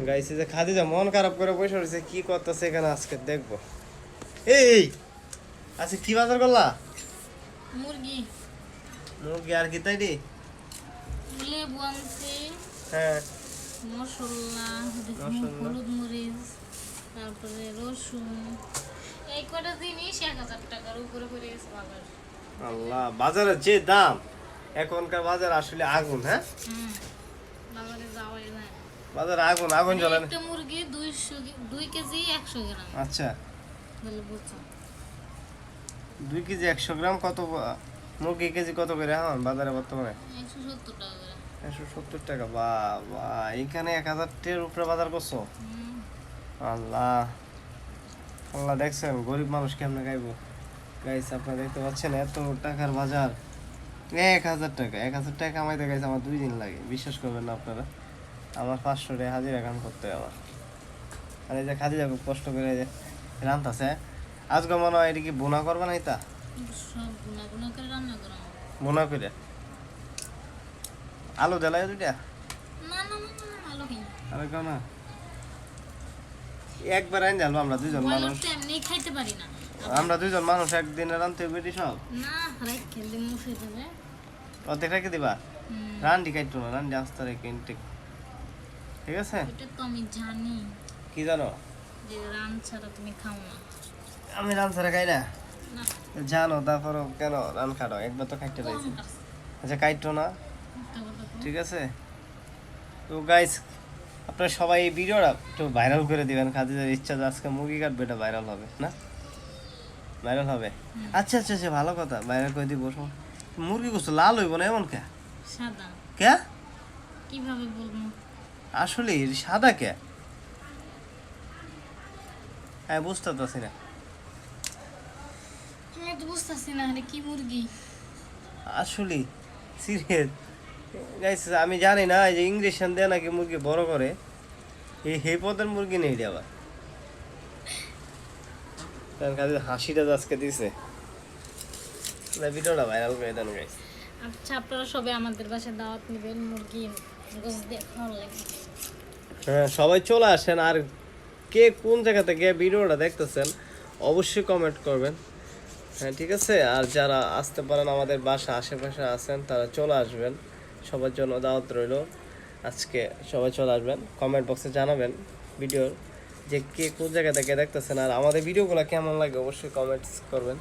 গাইছে যে খাদিজা মন খারাপ করে বসে রয়েছে, কি করতেছে এখানে আজকে দেখবো। এই আচ্ছা কি বাজার করলা? মুরগি। মুরগি আর কি তাই রে? লেবু আনছি, হ্যাঁ মশলা, হলুদ মরিচ, তারপরে রসুন, এই কটা জিনিস 1000 টাকার উপরে পড়ে গেছে বাজার। আল্লাহ, বাজারের যে দাম এখনকার বাজার আসলে আগুন। হ্যাঁ বাজারে যাওয়াই যায় না। বাজার আগুন, আগুন জ্বলে না। একটা মুরগি 2 কেজি 100 গ্রাম। আচ্ছা তাহলে বুঝছো 2 কেজি 100 গ্রাম কত? মুরগি কেজি কত করে এখন বাজারে বর্তমানে? 170 টাকা করে। 170 টাকা। বা বা, এখানে 1000 টাকার উপরে বাজার করছো? হুম। আল্লাহ আল্লাহ, দেখছেন গরিব মানুষ কেমনে খাইবো? গাইস আপনারা দেখতে পাচ্ছেন এত টাকার বাজার। 1000 টাকা, 1000 টাকা কামাইতে গাইছে আমার 2 দিন লাগে, বিশ্বাস করবেন না আপনারা। আমার 500 টাকা হাজিরা কাম করতে হয় আমার। আর এই যে খাদিজা খুব কষ্ট করে এই যে রান্তাছে। আজকে মনে হয় এটা কি বোনা করবে না? এটা সব গুনা গুনা করে রান্না করা। বোনা করে আলু দেলাই দুইটা না না না না, ভালো খাই। আর কেউ না, একবার আইন যাবো আমরা দুইজন বয়লার মানুষ। তো এমনি খাইতে পারি না। আমরা দুইজন মানুষ একদিনে রানতে বেরি সব। না রাখে দিই মুছে দেবে। অর্ধেক রেখে দিবা। রান্ডি কাইটো না, রান্ডি আস্তে রেখে ইনটেক, ঠিক আছে? এটা তো আমি জানি কি জানো? যে রান ছাড়া তুমি খাও না। আমি রান ছাড়া খাই না না জানো, তারপরও কেন রান খাটো? একবার তো খাইতে পাইছি। আচ্ছা কাইটো না, ঠিক আছে? তো গাইস আপনারা সবাই এই ভিডিওটা একটু ভাইরাল করে দিবেন। খাদিজার ইচ্ছা যে আজকে মুরগি কাটবে, এটা ভাইরাল হবে না? ভাইরাল হবে। আচ্ছা আচ্ছা আচ্ছা, ভালো কথা, ভাইরাল করে দিব। মুরগি গোস্ত লাল হইব না এমন কে? সাদা কে? কিভাবে বলবো? আসলে সাদা কে? হ্যাঁ বুঝতে পারছি না আমি তো বুঝতেছি না আরে কি মুরগি। আসলে, সিরিয়াস গাইস। আমি জানি না এই যে ইংলিশন দেয় নাকি মুরগি বড় করে, এই হে পদের মুরগি নেই রে আবার। তার কাছে হাসিটা যে আজকে দিছে, ভিডিওটা ভাইরাল করে দেন গাইস। আচ্ছা আপনারা সবাই আমাদের বাসায় দাওয়াত নেবেন, মুরগি গোশত দিয়ে খাওয়ার লাগে। হ্যাঁ সবাই চলে আসেন। আর কে কোন জায়গা থেকে ভিডিওটা দেখতেছেন অবশ্যই কমেন্ট করবেন। হ্যাঁ ঠিক আছে। আর যারা আসতে পারেন আমাদের বাসা আশেপাশে আছেন তারা চলে আসবেন, সবার জন্য দাওয়াত রইল আজকে। সবাই চলে আসবেন, কমেন্ট বক্সে জানাবেন ভিডিওর যে কে কোন জায়গা থেকে দেখতেছেন। আর আমাদের ভিডিওগুলো কেমন লাগে অবশ্যই কমেন্টস করবেন,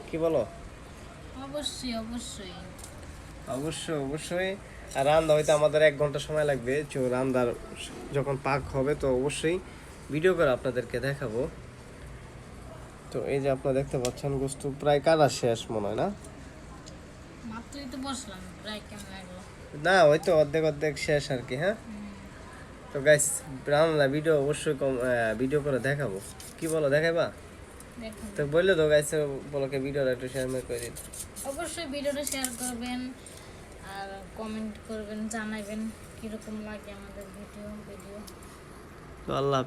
কি বলো? অবশ্যই অবশ্যই অবশ্যই অবশ্যই। আর রান্না হইতে আমাদের 1 ঘন্টা সময় লাগবে। রান্নার যখন পাক হবে তো অবশ্যই ভিডিও করে আপনাদেরকে দেখাবো। তো এই যে আপনারা দেখতে পাচ্ছেন গোস্ত প্রায় কাটা শেষ মনে হয় না? মাত্রই তো বসলাম, প্রায় কেমন লাগলো? না ওই তো অর্ধেক অর্ধেক শেষ আর কি। হ্যাঁ তো গাইস রান্না ভিডিও অবশ্যই ভিডিও করে দেখাবো, কি বলো? দেখাইবা? দেখুন তো বললে তো গাইস বলকে ভিডিওটা একটু শেয়ার করে দিন। অবশ্যই ভিডিওটা শেয়ার করবেন আর কমেন্ট করবেন, জানাবেন কিরকম লাগে আমাদের ভিডিও। তো আল্লাহ।